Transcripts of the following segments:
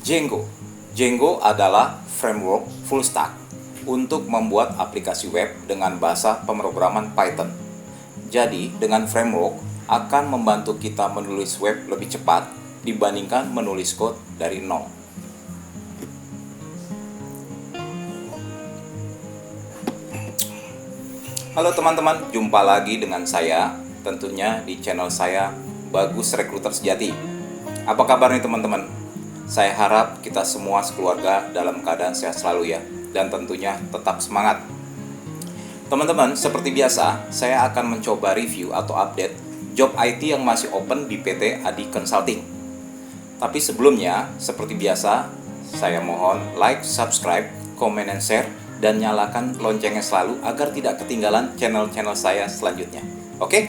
Django. Django adalah framework full stack untuk membuat aplikasi web dengan bahasa pemrograman Python. Jadi, dengan framework akan membantu kita menulis web lebih cepat dibandingkan menulis code dari nol. Halo teman-teman, jumpa lagi dengan saya, tentunya di channel saya, Bagus Rekruter Sejati. Apa kabar nih teman-teman? Saya harap kita semua sekeluarga dalam keadaan sehat selalu ya, dan tentunya tetap semangat. Teman-teman, seperti biasa, saya akan mencoba review atau update job IT yang masih open di PT Adi Consulting. Tapi sebelumnya, seperti biasa, saya mohon like, subscribe, comment, and share, dan nyalakan loncengnya selalu agar tidak ketinggalan channel-channel saya selanjutnya. Oke?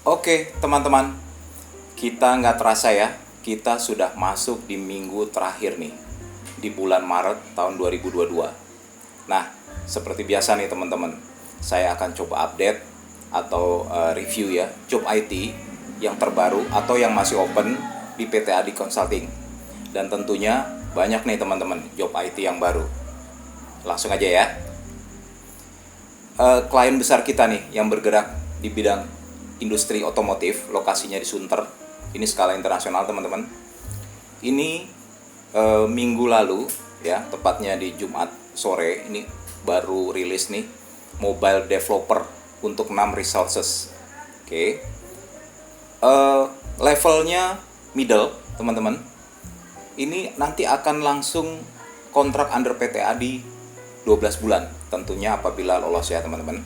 Oke, teman-teman. Kita nggak terasa ya, kita sudah masuk di minggu terakhir nih, di bulan Maret tahun 2022. Nah, seperti biasa nih teman-teman, saya akan coba update atau review ya job IT yang terbaru atau yang masih open di PT Adi Consulting. Dan tentunya banyak nih teman-teman job IT yang baru. Langsung aja ya. Klien besar kita nih yang bergerak di bidang industri otomotif, lokasinya di Sunter. Ini skala internasional teman-teman. Ini minggu lalu ya, tepatnya di Jumat sore ini baru rilis nih mobile developer untuk 6 resources. Oke. Levelnya middle, teman-teman. Ini nanti akan langsung kontrak under PT Adi 12 bulan, tentunya apabila lolos ya, teman-teman.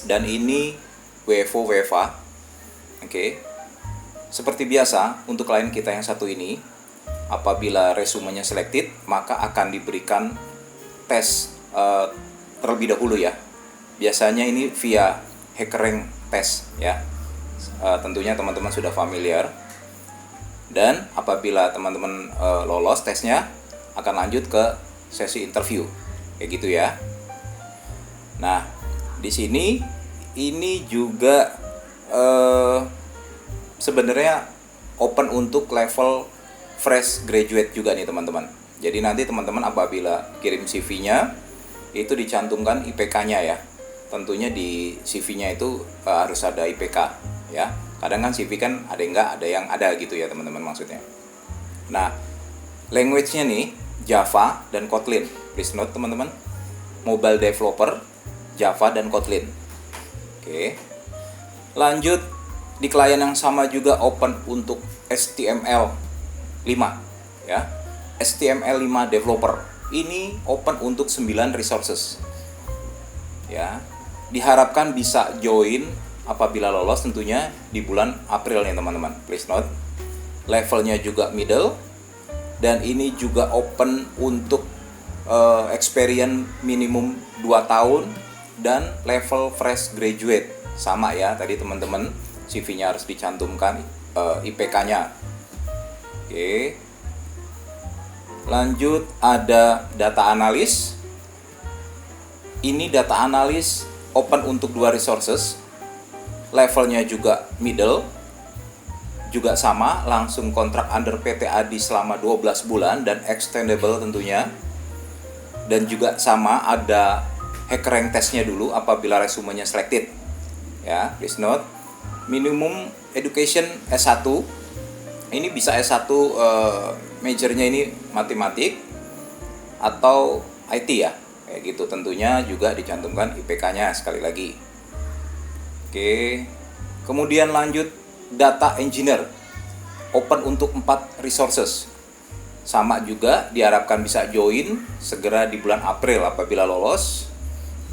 Dan ini WFO WFA. Oke. Seperti biasa, untuk klien kita yang satu ini, apabila resumenya selected, maka akan diberikan tes terlebih dahulu ya. Biasanya ini via HackerRank test ya. Tentunya teman-teman sudah familiar. Dan apabila teman-teman lolos tesnya, akan lanjut ke sesi interview. Kayak gitu ya. Nah, di sini ini juga sebenarnya open untuk level fresh graduate juga nih teman-teman. Jadi nanti teman-teman apabila kirim CV-nya itu dicantumkan IPK-nya ya. Tentunya di CV-nya itu harus ada IPK ya. Kadang kan CV kan ada yang enggak, ada yang ada gitu ya teman-teman maksudnya. Nah, language-nya nih Java dan Kotlin. Please note teman-teman. Mobile developer Java dan Kotlin. Oke. Lanjut, di klien yang sama juga open untuk HTML5 ya. HTML5 developer. Ini open untuk 9 resources. Ya. Diharapkan bisa join apabila lolos tentunya di bulan April nih teman-teman. Please note. Levelnya juga middle dan ini juga open untuk experience minimum 2 tahun dan level fresh graduate. Sama ya, tadi teman-teman CV-nya harus dicantumkan IPK-nya. Oke. Lanjut ada data analis. Ini data analis open untuk 2 resources. Levelnya juga middle. Juga sama, langsung kontrak under PT Adi selama 12 bulan dan extendable tentunya. Dan juga sama ada HackerRank testnya dulu apabila resumenya selected. Ya, please note. Minimum education S1. Ini bisa S1 majornya ini matematik atau IT ya. Kayak gitu, tentunya juga dicantumkan IPK-nya sekali lagi. Oke. Kemudian lanjut data engineer. Open untuk 4 resources. Sama juga diharapkan bisa join segera di bulan April apabila lolos.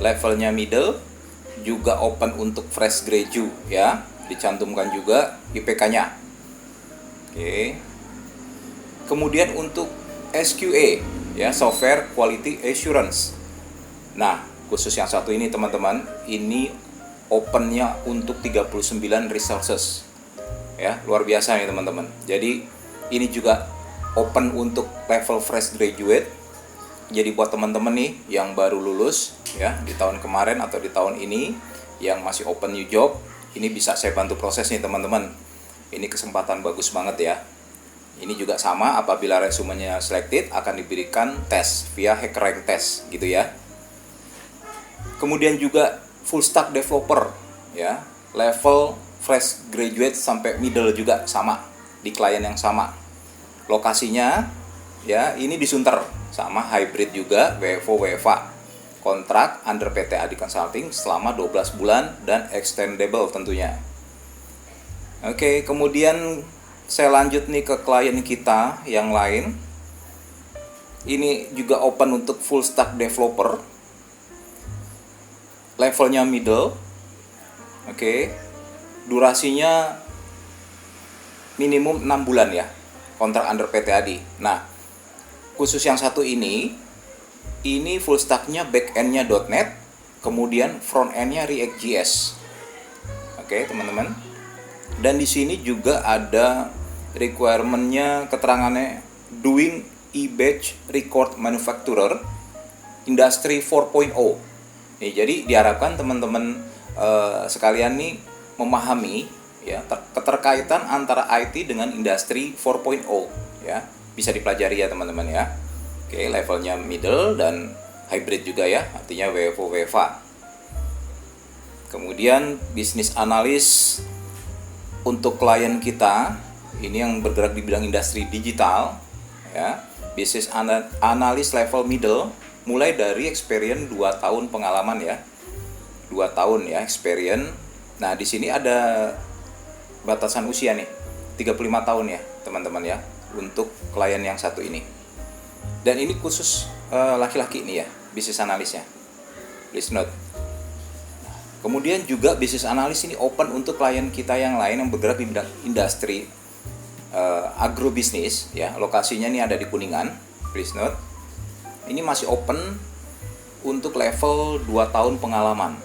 Levelnya middle, juga open untuk fresh graduate ya. Dicantumkan juga IPK-nya. Oke. Kemudian untuk SQA ya, software quality assurance. Nah, khusus yang satu ini teman-teman, ini opennya untuk 39 resources. Ya, luar biasa nih teman-teman. Jadi ini juga open untuk level fresh graduate Jadi buat teman-teman nih yang baru lulus ya di tahun kemarin atau di tahun ini yang masih open new job, ini bisa saya bantu proses nih teman-teman. Ini kesempatan bagus banget ya. Ini juga sama, apabila resumenya selected akan diberikan tes via HackerRank test gitu ya. Kemudian juga full stack developer ya, level fresh graduate sampai middle juga sama di klien yang sama. Lokasinya ya ini di Sunter, sama hybrid juga, WFO WFA. Kontrak under PT Adi Consulting selama 12 bulan dan extendable tentunya. Oke, kemudian saya lanjut nih ke klien kita yang lain. Ini juga open untuk full stack developer. Levelnya middle. Oke. Durasinya minimum 6 bulan ya. Kontrak under PT Adi. Nah, khusus yang satu ini full stacknya back-endnya .NET, kemudian front-endnya React.js. Oke, teman-teman. Dan di sini juga ada requirement-nya, keterangannya doing e-badge record manufacturer industry 4.0. Nih, jadi diharapkan teman-teman sekalian nih memahami ya keterkaitan antara IT dengan industri 4.0 ya. Bisa dipelajari ya teman-teman ya. Oke, levelnya middle dan hybrid juga ya, artinya WFO WFA. Kemudian bisnis analis untuk klien kita ini yang bergerak di bidang industri digital ya. Bisnis analis level middle mulai dari experience 2 tahun pengalaman ya. 2 tahun ya experience. Nah, di sini ada batasan usia nih. 35 tahun ya, teman-teman ya, untuk klien yang satu ini. Dan ini khusus laki-laki nih ya, bisnis analisnya. Please note. Kemudian juga bisnis analis ini open untuk klien kita yang lain yang bergerak di bidang industri agrobisnis ya. Lokasinya ini ada di Kuningan. Please note. Ini masih open untuk level 2 tahun pengalaman.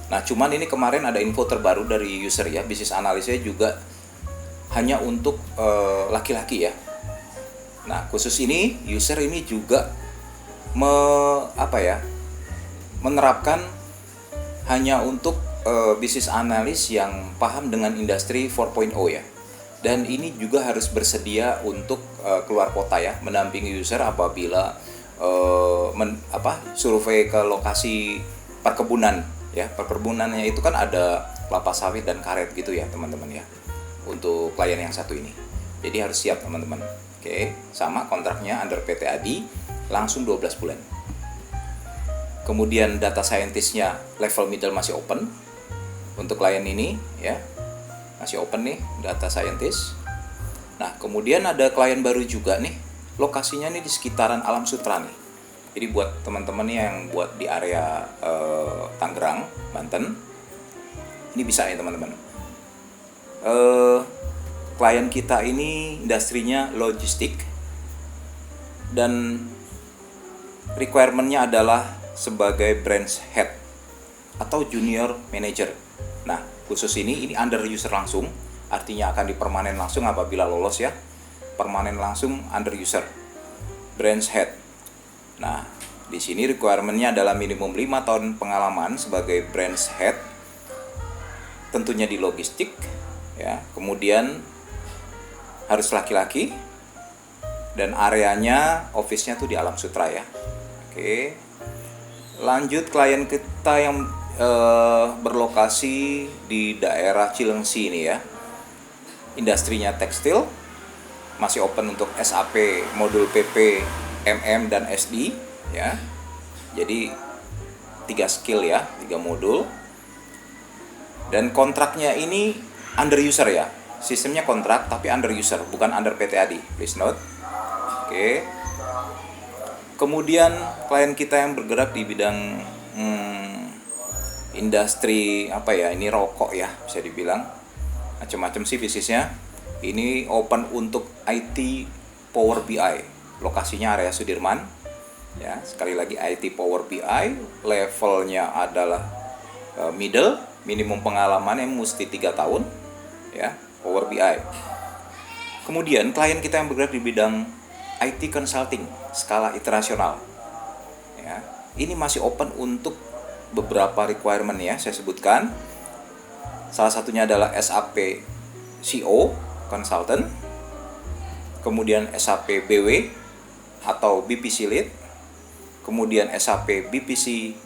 Nah, cuman ini kemarin ada info terbaru dari user ya, bisnis analisnya juga hanya untuk laki-laki ya. Nah, khusus ini user ini juga menerapkan hanya untuk bisnis analis yang paham dengan industri 4.0 ya. Dan ini juga harus bersedia untuk keluar kota ya, mendampingi user apabila survei ke lokasi perkebunan ya. Perkebunannya itu kan ada kelapa sawit dan karet gitu ya, teman-teman ya. Untuk klien yang satu ini. Jadi harus siap, teman-teman. Oke, sama kontraknya under PT Adi langsung 12 bulan. Kemudian data scientist-nya level middle masih open untuk klien ini ya. Masih open nih data scientist. Nah, kemudian ada klien baru juga nih. Lokasinya nih di sekitaran Alam Sutera nih. Jadi buat teman-teman yang buat di area Tangerang, Banten, ini bisa ya teman-teman. Klien kita ini industrinya logistik dan requirement-nya adalah sebagai branch head atau junior manager. Nah, khusus ini under user langsung, artinya akan dipermanen langsung apabila lolos ya. Permanen langsung under user. Branch head. Nah, di sini requirement-nya adalah minimum 5 tahun pengalaman sebagai branch head. Tentunya di logistik ya. Kemudian harus laki-laki dan areanya office-nya tuh di Alam Sutera ya. Oke. Lanjut klien kita yang berlokasi di daerah Cilengsi ini ya. Industrinya tekstil, masih open untuk SAP, modul PP, MM dan SD ya. Jadi 3 skill ya, 3 modul. Dan kontraknya ini under user ya. Sistemnya kontrak tapi under user, bukan under PT Adi. Please note. Oke. Kemudian klien kita yang bergerak di bidang industri ini rokok ya, bisa dibilang. Macam-macam sih bisnisnya. Ini open untuk IT Power BI. Lokasinya area Sudirman. Ya, sekali lagi IT Power BI, levelnya adalah middle, minimum pengalamannya mesti 3 tahun. Ya. Power BI. Kemudian klien kita yang bergerak di bidang IT consulting skala internasional. ya. Ini masih open untuk beberapa requirement ya, saya sebutkan. Salah satunya adalah SAP CO Consultant, kemudian SAP BW atau BPC Lead, kemudian SAP BPC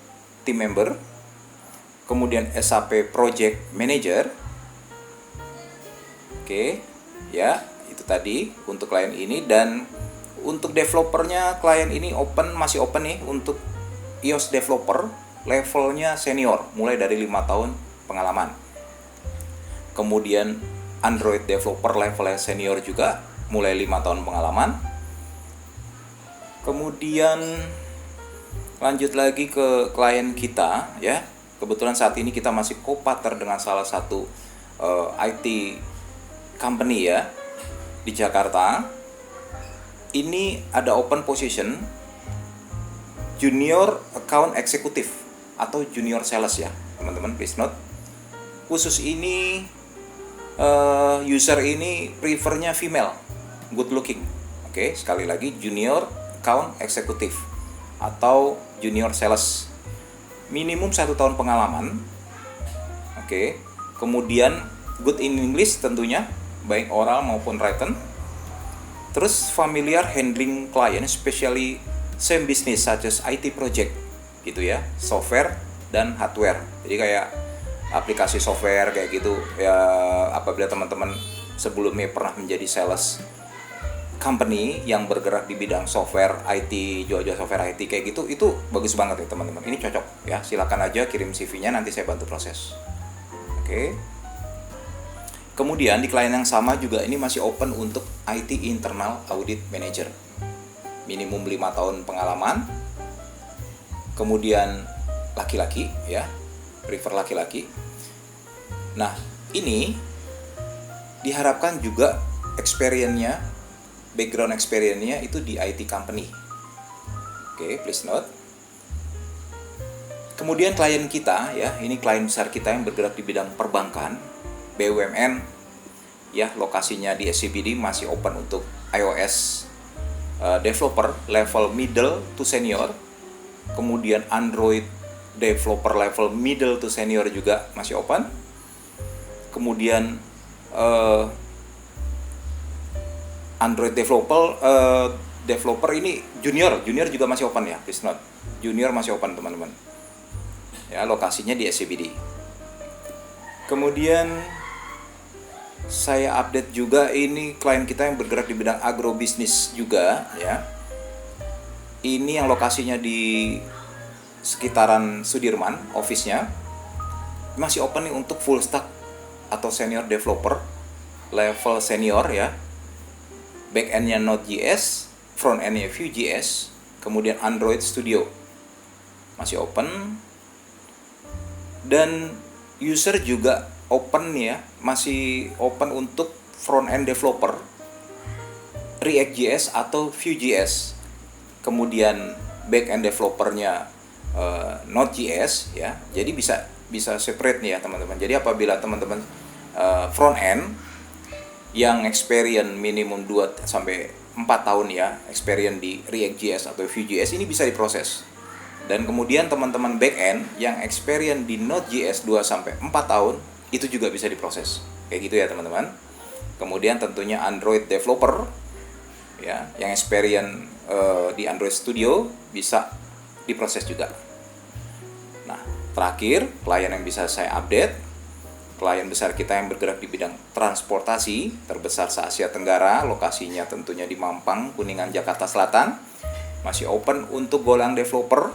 Team Member, kemudian SAP Project Manager. Oke, ya, itu tadi untuk klien ini. Dan untuk developernya, klien ini masih open nih untuk iOS developer levelnya senior, mulai dari 5 tahun pengalaman. Kemudian Android developer levelnya senior juga, mulai 5 tahun pengalaman. Kemudian lanjut lagi ke klien kita ya. Kebetulan saat ini kita masih co-partner dengan salah satu IT company ya di Jakarta. Ini ada open position Junior Account Executive atau Junior Sales ya, teman-teman, please note. Khusus ini user ini prefernya female, good looking. Oke, sekali lagi Junior Account Executive atau Junior Sales, minimum 1 tahun pengalaman. Oke, kemudian good in English tentunya, baik oral maupun written. Terus familiar handling client, especially same business such as IT project gitu ya, software dan hardware. Jadi kayak aplikasi software kayak gitu ya. Apabila teman-teman sebelumnya pernah menjadi sales company yang bergerak di bidang software IT, jual-jual software IT kayak gitu, itu bagus banget ya teman-teman. Ini cocok ya, silakan aja kirim CV-nya, nanti saya bantu proses. Oke. Kemudian di klien yang sama juga ini masih open untuk IT Internal Audit Manager, minimum 5 tahun pengalaman. Kemudian laki-laki ya, prefer laki-laki. Nah, ini diharapkan juga experience-nya, background experience-nya itu di IT company. Oke, please note. Kemudian klien kita ya, ini klien besar kita yang bergerak di bidang perbankan, BUMN ya, lokasinya di SCBD, masih open untuk iOS developer level middle to senior. Kemudian Android developer level middle to senior juga masih open. Kemudian Android developer ini junior juga masih open ya, please note. Junior masih open teman-teman. Ya, lokasinya di SCBD. Kemudian saya update juga, ini klien kita yang bergerak di bidang agrobisnis juga ya. Ini yang lokasinya di sekitaran Sudirman, office-nya. Masih open nih untuk full stack atau senior developer level senior ya. Back-end-nya Node.js, front-end-nya Vue.js, kemudian Android Studio masih open. Dan user juga open ya, masih open untuk front-end developer React.js atau Vue.js. Kemudian back-end developernya Node.js ya. Jadi bisa separate nih ya teman-teman. Jadi apabila teman-teman front-end yang experience minimum 2 sampai 4 tahun ya, experience di React.js atau Vue.js, ini bisa diproses. Dan kemudian teman-teman back-end yang experience di Node.js 2 sampai 4 tahun, itu juga bisa diproses. Kayak gitu ya teman-teman. Kemudian tentunya Android developer ya, yang experience di Android Studio bisa diproses juga. Nah, terakhir klien yang bisa saya update, klien besar kita yang bergerak di bidang transportasi terbesar se-Asia Tenggara, lokasinya tentunya di Mampang, Kuningan, Jakarta Selatan, masih open untuk Golang developer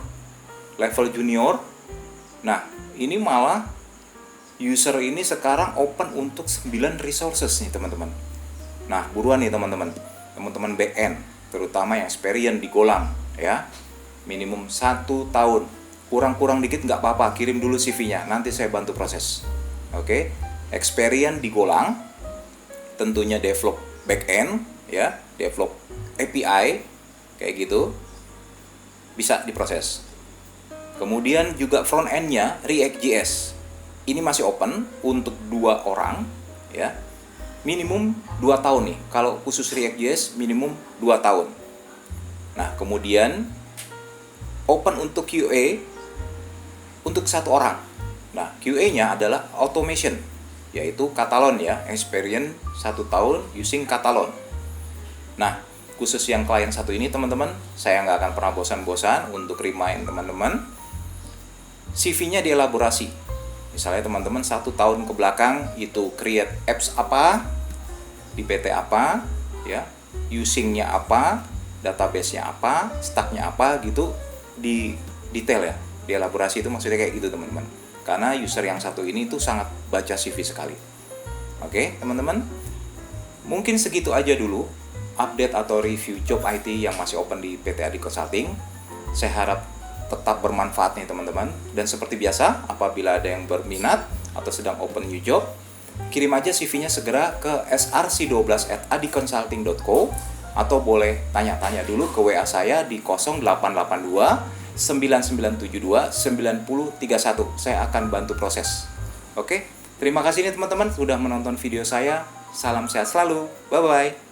level junior. Nah, ini malah user ini sekarang open untuk 9 resources nih teman-teman. Nah, buruan nih teman-teman back-end, terutama yang experience di Golang ya, minimum 1 tahun. Kurang dikit nggak apa-apa, kirim dulu CV-nya, nanti saya bantu proses. Oke, experience di Golang, tentunya develop back-end ya, develop API kayak gitu, bisa diproses. Kemudian juga front-end-nya React.js, ini masih open untuk 2 orang ya, minimum 2 tahun nih. Kalau khusus React.js minimum 2 tahun. Nah, kemudian open untuk QA untuk 1 orang. Nah, QA-nya adalah automation, yaitu Katalon ya, experience 1 tahun using Katalon. Nah, khusus yang klien satu ini teman-teman, saya nggak akan pernah bosan-bosan untuk remind teman-teman, CV-nya dielaborasi. Misalnya teman-teman 1 tahun ke belakang itu create apps apa, di PT apa, ya, using-nya apa, database-nya apa, stack-nya apa gitu, di detail ya, dielaborasi. Itu maksudnya kayak gitu teman-teman. Karena user yang satu ini tuh sangat baca CV sekali. Oke, teman-teman. Mungkin segitu aja dulu update atau review job IT yang masih open di PT Adi Consulting. Saya harap tetap bermanfaat nih teman-teman. Dan seperti biasa, apabila ada yang berminat atau sedang open new job, kirim aja CV-nya segera ke src12@adiconsulting.co atau boleh tanya-tanya dulu ke WA saya di 0882 9972 9031. Saya akan bantu proses. Oke, terima kasih nih teman-teman sudah menonton video saya. Salam sehat selalu. Bye-bye.